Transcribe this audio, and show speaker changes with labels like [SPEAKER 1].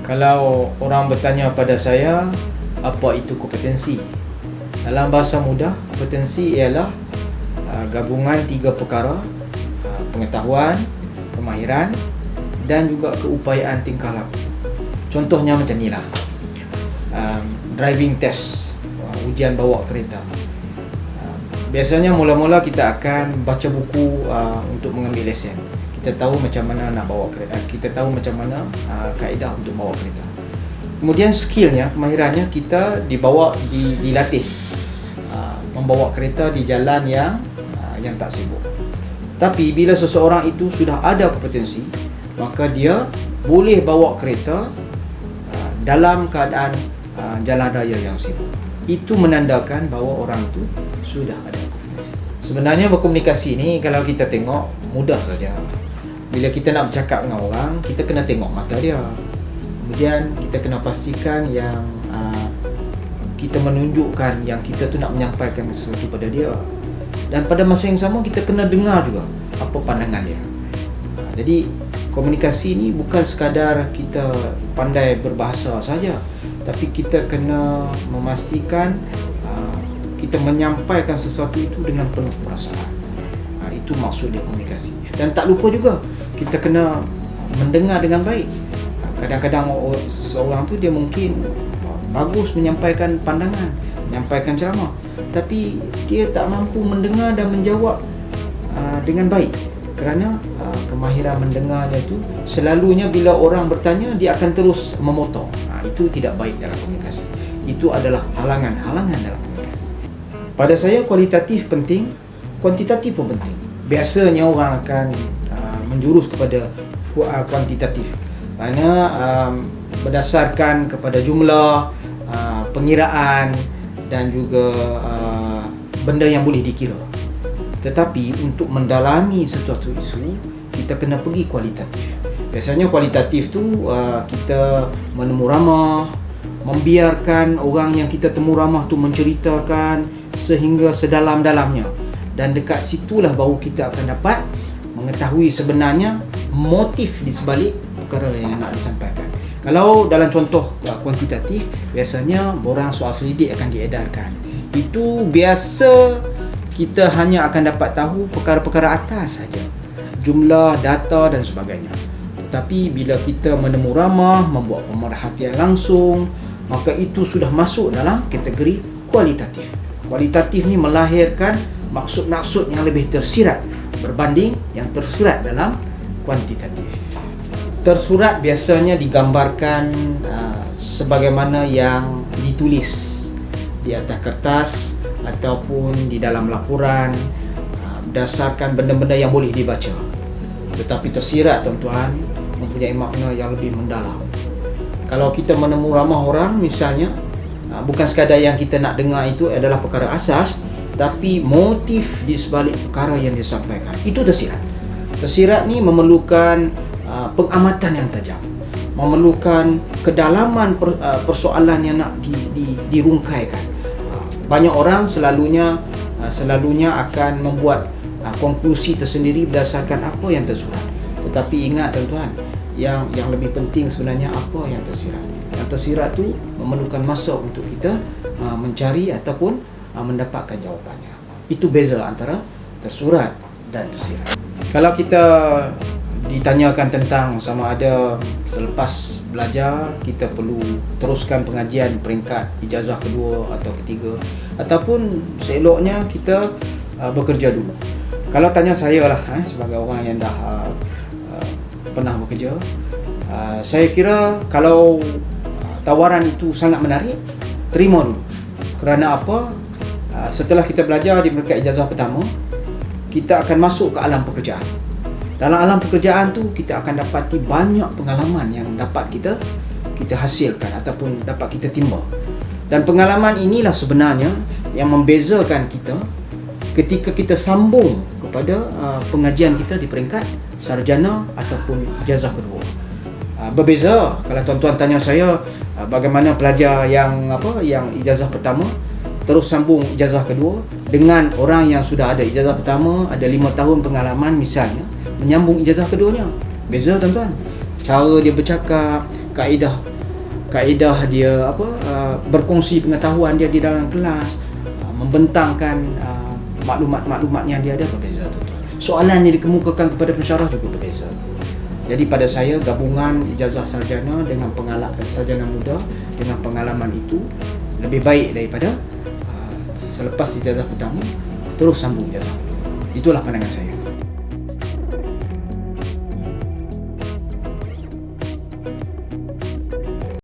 [SPEAKER 1] Kalau orang bertanya pada saya, apa itu kompetensi? Dalam bahasa mudah, kompetensi ialah gabungan tiga perkara: pengetahuan, kemahiran dan juga keupayaan tingkah laku. Contohnya macam ni lah, driving test, ujian bawa kereta. Biasanya mula-mula kita akan baca buku untuk mengambil lesen. Kita tahu macam mana nak bawa kereta, kita tahu macam mana kaedah untuk bawa kereta. Kemudian skillnya, kemahirannya kita dilatih membawa kereta di jalan yang tak sibuk. Tapi bila seseorang itu sudah ada kompetensi, maka dia boleh bawa kereta dalam keadaan jalan raya yang sibuk. Itu menandakan bahawa orang itu sudah ada kompetensi. Sebenarnya berkomunikasi ni kalau kita tengok mudah saja. Bila kita nak bercakap dengan orang, kita kena tengok mata dia. Kemudian kita kena pastikan yang kita menunjukkan yang kita tu nak menyampaikan sesuatu pada dia. Dan pada masa yang sama kita kena dengar juga apa pandangan dia. Jadi komunikasi ni bukan sekadar kita pandai berbahasa saja, tapi kita kena memastikan kita menyampaikan sesuatu itu dengan penuh perasaan. Itu maksud dia komunikasi. Dan tak lupa juga kita kena mendengar dengan baik. Kadang-kadang seseorang tu dia mungkin bagus menyampaikan pandangan, menyampaikan ceramah, tapi dia tak mampu mendengar dan menjawab dengan baik. Kerana kemahiran mendengarnya tu selalunya bila orang bertanya dia akan terus memotong. Itu tidak baik dalam komunikasi. Itu adalah halangan-halangan dalam komunikasi. Pada saya kualitatif penting, kuantitatif pun penting. Biasanya orang akan menjurus kepada kuantitatif kerana berdasarkan kepada jumlah, pengiraan dan juga benda yang boleh dikira. Tetapi untuk mendalami sesuatu isu, kita kena pergi kualitatif. Biasanya kualitatif tu kita menemu ramah, membiarkan orang yang kita temu ramah tu menceritakan sehingga sedalam-dalamnya. Dan dekat situlah baru kita akan dapat mengetahui sebenarnya motif di sebalik perkara yang nak disampaikan. Kalau dalam contoh kuantitatif, biasanya borang soal selidik akan diedarkan. Itu biasa kita hanya akan dapat tahu perkara-perkara atas saja, jumlah, data dan sebagainya. Tetapi bila kita menemu ramah, membuat pemerhatian langsung, maka itu sudah masuk dalam kategori kualitatif. Kualitatif ni melahirkan maksud-maksud yang lebih tersirat berbanding yang tersurat dalam kuantitatif. Tersurat biasanya digambarkan sebagaimana yang ditulis di atas kertas ataupun di dalam laporan, berdasarkan benda-benda yang boleh dibaca. Tetapi tersirat, tuan-tuan, mempunyai makna yang lebih mendalam. Kalau kita menemu ramah orang misalnya, bukan sekadar yang kita nak dengar itu adalah perkara asas, tapi motif di sebalik perkara yang disampaikan itu tersirat. Tersirat ni memerlukan pengamatan yang tajam, memerlukan kedalaman persoalan yang nak dirungkaikan. Banyak orang selalunya akan membuat konklusi tersendiri berdasarkan apa yang tersurat. Tetapi ingat tuan-tuan, yang lebih penting sebenarnya apa yang tersirat. Yang tersirat tu memerlukan masa untuk kita mencari ataupun mendapatkan jawapannya. Itu beza antara tersurat dan tersirat. Kalau kita ditanyakan tentang sama ada selepas belajar kita perlu teruskan pengajian peringkat ijazah kedua atau ketiga, ataupun seeloknya kita bekerja dulu. Kalau tanya saya lah, sebagai orang yang dah pernah bekerja, saya kira kalau tawaran itu sangat menarik, terima dulu. Kerana apa? Setelah kita belajar di peringkat ijazah pertama, kita akan masuk ke alam pekerjaan. Dalam alam pekerjaan tu kita akan dapati banyak pengalaman yang dapat kita hasilkan ataupun dapat kita timba. Dan pengalaman inilah sebenarnya yang membezakan kita ketika kita sambung kepada pengajian kita di peringkat sarjana ataupun ijazah kedua. Berbeza kalau tuan-tuan tanya saya bagaimana pelajar yang ijazah pertama terus sambung ijazah kedua dengan orang yang sudah ada ijazah pertama, ada 5 tahun pengalaman misalnya, menyambung ijazah keduanya. Beza tuan-tuan. Cara dia bercakap, kaedah kaedah dia berkongsi pengetahuan dia di dalam kelas, membentangkan maklumat-maklumat yang dia ada berbeza tu. Soalan yang dikemukakan kepada pensyarah juga berbeza. Jadi pada saya, gabungan ijazah sarjana dengan sarjana muda dengan pengalaman itu lebih baik daripada selepas ijazah pertama terus sambung ijazah kedua. Itulah pandangan saya.